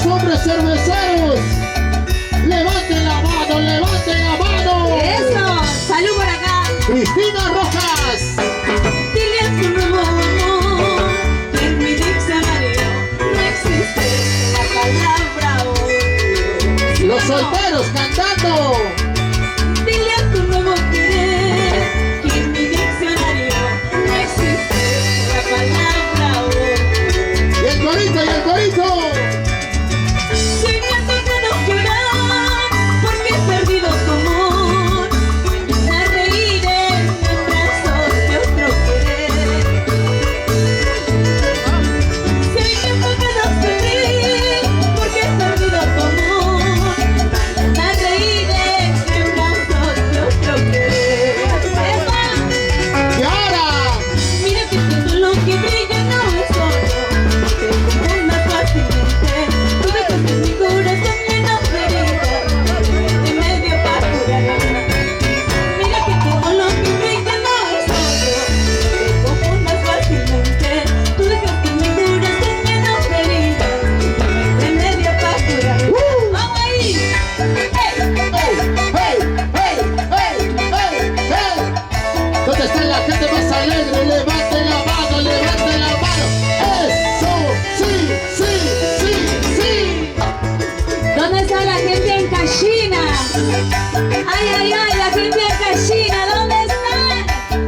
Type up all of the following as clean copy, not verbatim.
los hombres cerveceros. Levanten la mano, levanten la mano. Eso, salud por acá. Cristina Rojas. Dile a tu nuevo amor que en mi diccionario no existe la palabra odio. Los solteros cantando. Dile a tu nuevo querer que en mi diccionario no existe la palabra odio. Y el corito, y el corito. Si me ha tocado llorar porque he perdido tu amor, me reiré en brazos de otro querer. Si me ha tocado sufrir porque he perdido tu amor, me reiré en brazos de otro querer. Y ahora. Mira que todo lo que brilla no es oro, te confundas fácilmente. Tú dejaste mi corazón lleno de heridas, de medio para curar. Mira que todo lo que brilla no es oro, te confundas fácilmente. Tú dejaste mi corazón lleno de heridas, de medio para curar. ¡Vamos ahí! ¿Dónde está la gente más alegre? Levante la mano, levante la mano. Eso, sí, sí, sí, sí. ¿Dónde está la gente en Cachina? Ay, ay, ay, la gente en Cachina, ¿dónde están?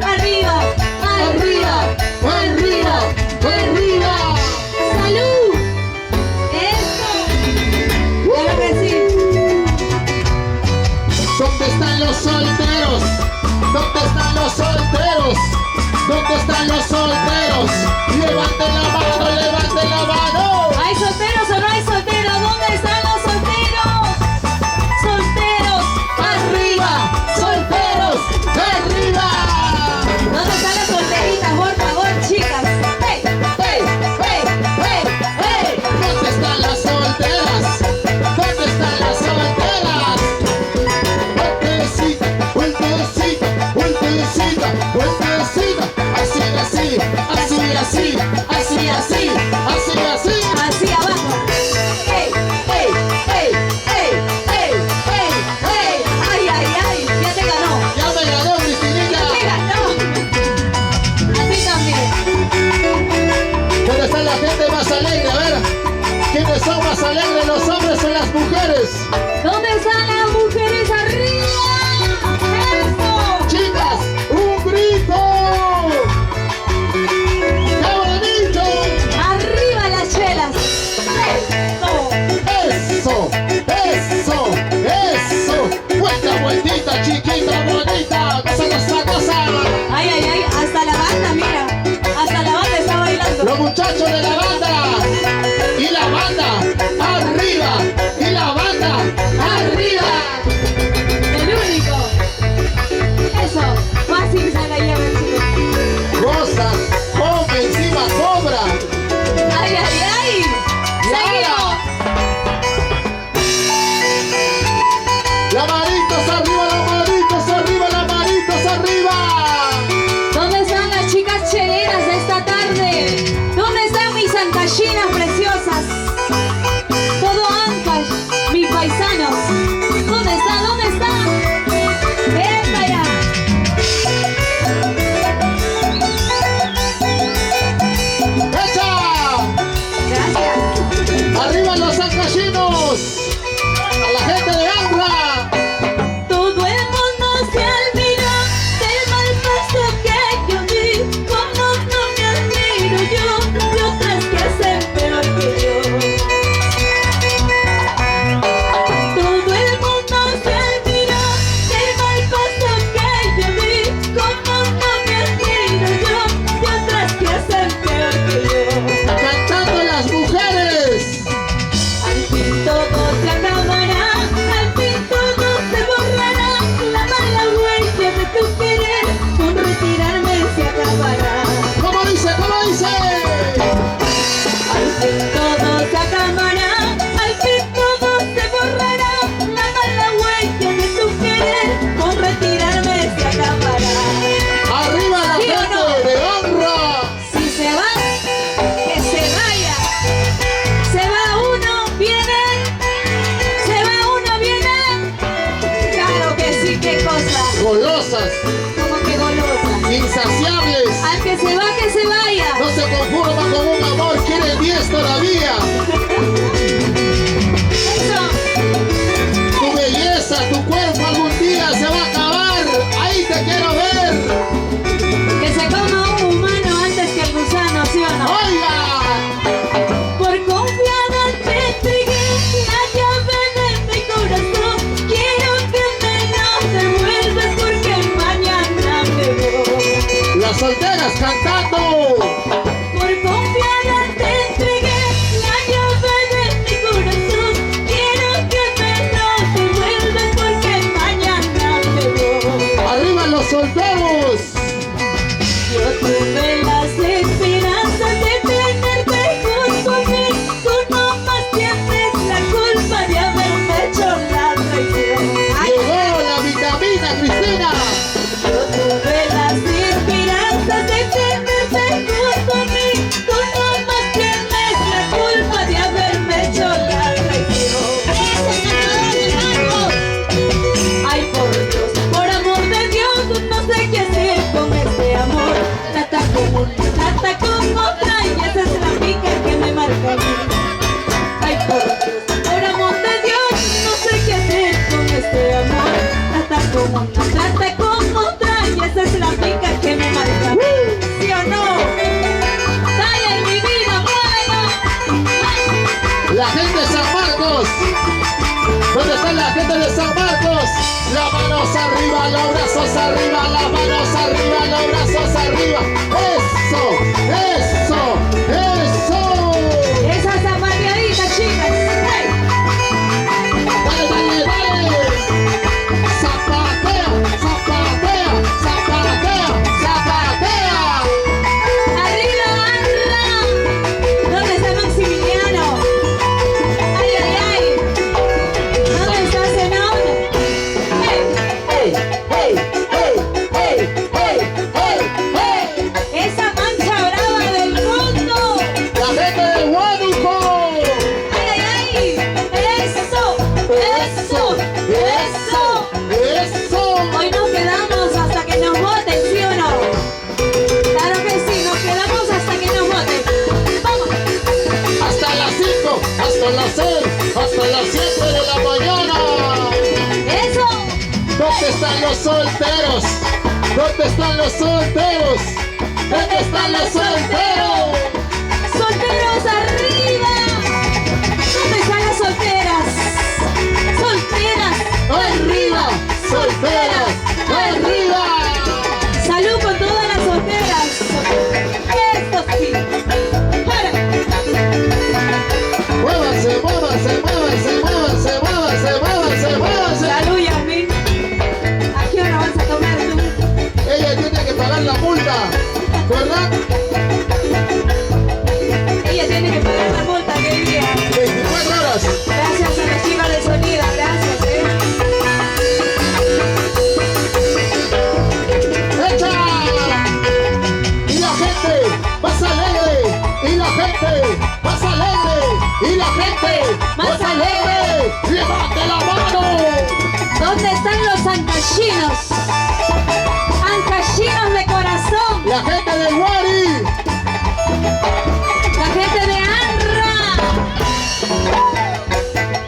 Arriba, arriba, Arriba, arriba. ¡salud! ¡Eso! Claro que sí. ¿Dónde están los solteros? ¿Dónde están los solteros? ¿Dónde están los solteros? Levanten la mano, levanten la mano. ¿Hay solteros o no hay solteros? ¿Dónde están los solteros? ¡Solteros! Arriba, solteros, arriba. ¿Dónde están las solteritas? Por favor, chicas. ¡Hey! ¡Hey, hey, hey, hey! ¿Dónde están las solteras? ¿Dónde están las solteras? Vueltecita, vueltecita, vueltecita, vueltecita. Así, así, así, así, así, así, así, así. Así abajo. ¡Hey! ¡Hey, hey, hey, hey, hey, hey! ¡Ay, ay, ay! Ya te ganó. ¡Ya me ganó, Cristinita! Mira, no. A ti también. ¿Dónde está la gente más alegre? A ver, ¿quiénes son más alegres, los hombres o las mujeres? ¿Dónde están las mujeres arriba? ¡Eso! Chicas, un grito. ¡Qué bonito! ¡Arriba las chelas! ¡Eso! Eso, eso, eso. Vuelta, vueltita, chiquita, bonita. Cosa, cosa, cosa. ¡Ay, ay, ay! Hasta la banda, mira. Hasta la banda está bailando. Los muchachos de la banda. Y la banda, arriba. Y la banda, arriba. El único. Marcos? ¿Dónde está la gente de San Marcos? Las manos arriba, los brazos arriba, las manos arriba, los brazos arriba. ¡Eso! ¡Eso! ¡Eso! Esa zapateadita, chicas. ¡Hey! ¡Dale, dale, dale! ¡Zapatea! ¡Zapatea! ¡Zapatea! ¡Zapatea! ¡Arriba, Anra! ¿Dónde está Maximiliano? ¡Ay, ay, ay! ¿Dónde está Zenón? ¡Hey! ¡Hey! ¡Hey! ¡Hey! ¡Hey! ¡Hey! ¡Hey! ¡Hey! ¡Esa mancha brava del mundo! ¡La gente de Huánuco! ¡Ay, ay, ay! ¡Eso! ¡Eso! ¡Eso! ¡Eso! Hoy nos quedamos hasta que nos voten, ¿sí o no? Claro que sí, nos quedamos hasta que nos voten. ¡Vamos! Hasta las 5, hasta las 6, hasta las 7 de la mañana. ¡Eso! ¿Dónde están los solteros? ¿Dónde están los solteros? ¿Dónde están los solteros? ¡Solteros arriba! ¿Dónde están las solteras? ¡Solteras ¡Arriba! ¡Solteros! ¡Arriba! ¡Salud con todas las solteras! ¡Esto sí! ¡Para! ¡Muévanse, muévanse, muévanse, muévanse, muévanse, muévanse, muévanse! ¡Salud, Yasmin! ¿A qué hora vas a comer tú? Ella tiene que pagar la multa, ¿verdad? Ella tiene que pagar la multa aquel día. 24 horas. Gracias a la chica de sonido, gracias, ¡Echa! Y la gente más alegre, y la gente más alegre, y la gente más alegre. ¡Levante la mano! ¿Dónde están los ancashinos? Ancashinos de corazón. La gente del Wari. La gente de Anra.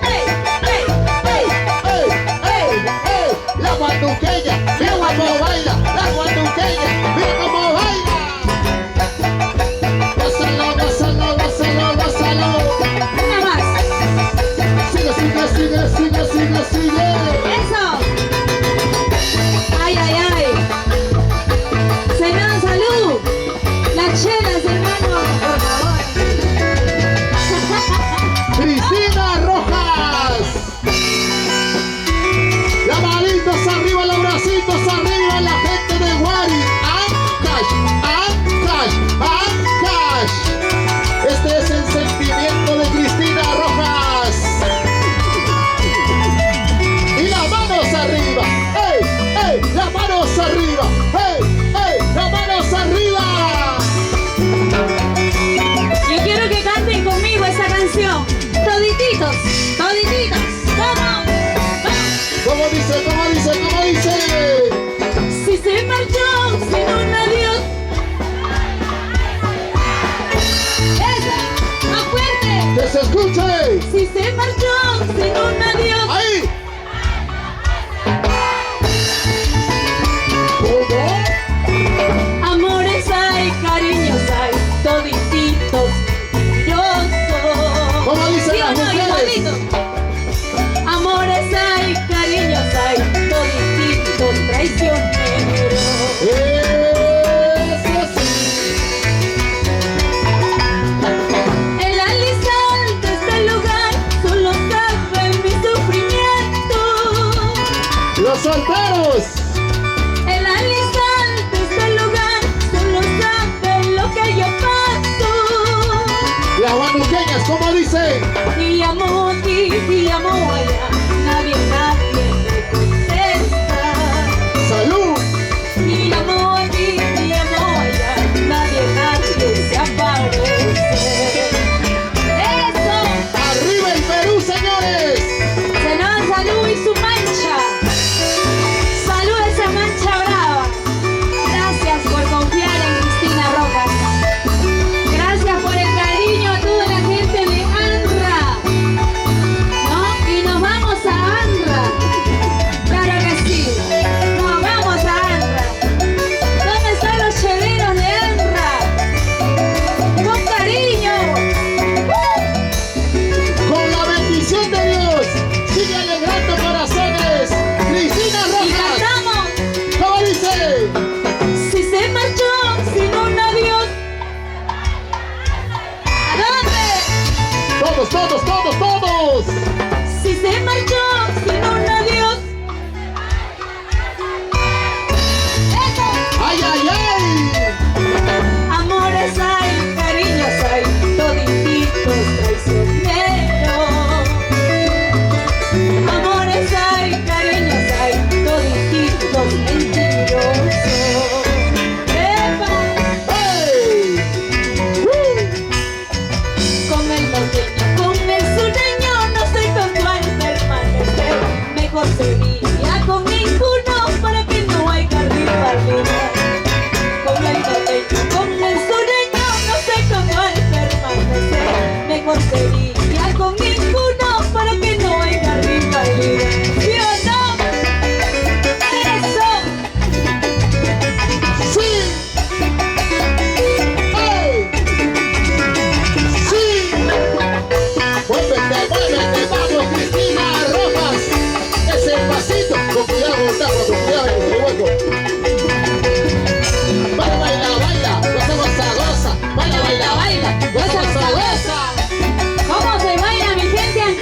¡Hey, hey, hey! ¡Ey, ey, ey! La guanduqueña, mira cómo baila. La guanduqueña, mira cómo baila. Gózalo, gózalo, gózalo, gózalo. Una más. Sigue, sigue, sigue, sigue, sigue, sigue. ¡Eso! ¡Ay, ay, ay! ¡Zenón, salud! ¡Las chelas, hermano! ¡Por favor! Cristina Rojas. Las manitos arriba, los bracitos arriba, la gente de Wari. Ancash, Ancash, Ancash. Este es el sentimiento de Cristina Rojas. Y las manos arriba. ¡Ey, ey! Las manos arriba. ¡Ey, ey! Las manos arriba. Yo quiero que canten conmigo esta canción. Todititos, todititos. ¡Vamos! ¡Vamos! ¿Cómo dice? ¿Cómo dice? ¿Cómo dice? Si se marchó sin un adiós. ¡Eso! ¡Más fuerte! ¡Que se escuche! Si se marchó sin un adiós. ¡Ahí! ¿Cómo? Amores hay, cariños hay, todititos. Yo soy. ¿Cómo dicen ¿Sí o las no? mujeres? Igualito. Amores hay, cariños hay, todititos traicioneros. Eso sí. El alisal de este lugar solo sabe mi sufrimiento. ¡Los solteros! El alisal de este lugar solo sabe lo que yo paso. Las guanduqueñas, ¿cómo dice? Y amo aquí, y amo allá, nadie me contesta. ¡Salud! Y amo aquí, y amo allá, nadie se aparece. ¡Eso! ¡Arriba el Perú, señores! Zenón, salud y su mancha. Salud esa mancha brava. Gracias por confiar en Cristina Rojas. Gracias por el cariño a toda la gente de Anra.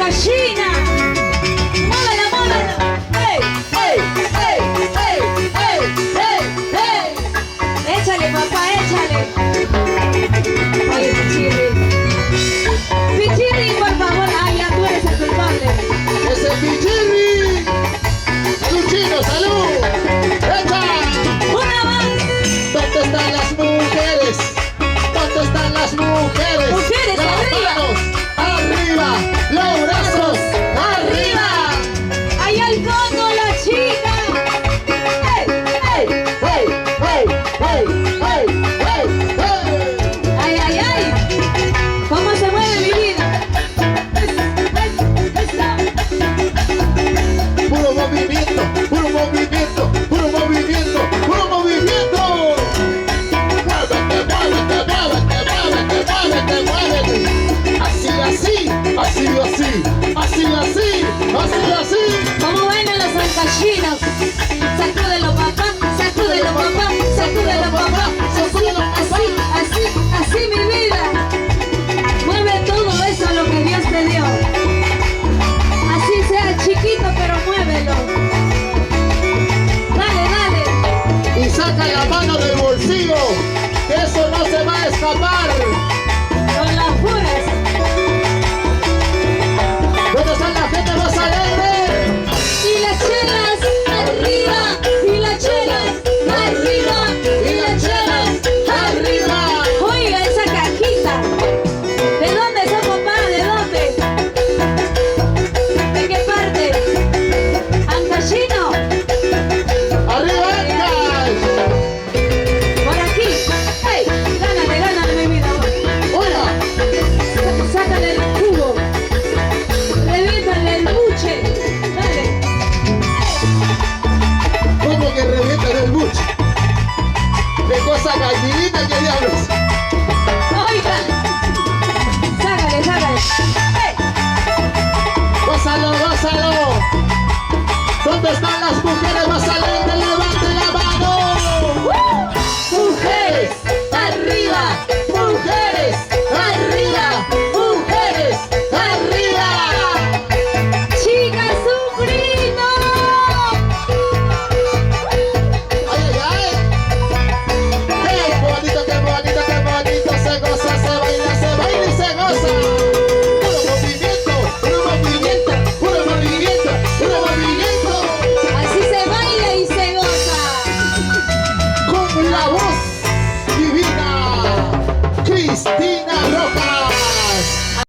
Zancashina. Móvela, móvela. ¡Ey, ey, ey, ey, ey, ey, ey! Échale, papá, échale. Oye, Pichirri. Pichirri, por favor. Ay, ya tú eres el culpable. ¡Ese Pichirri! ¡Salud, chino, salud! ¡Echa! Una más. ¿Dónde están las mujeres? ¿Dónde están las mujeres? Mujeres, Las arriba. manos arriba, los brazos arriba. Allá al fondo la chica. ¡Ey, ey! ¡Hey, hey, hey, hey, hey, hey! ¡Ay, ay, ay! ¿Cómo se mueve mi vida? Puro movimiento, puro movimiento, puro movimiento, puro movimiento. Muévete, muévete, muévete, muévete, muévete, muévete. Así, así, así, así, así, así, así, así. ¿Cómo bailan los zancashinos? Sacúdelo, papá.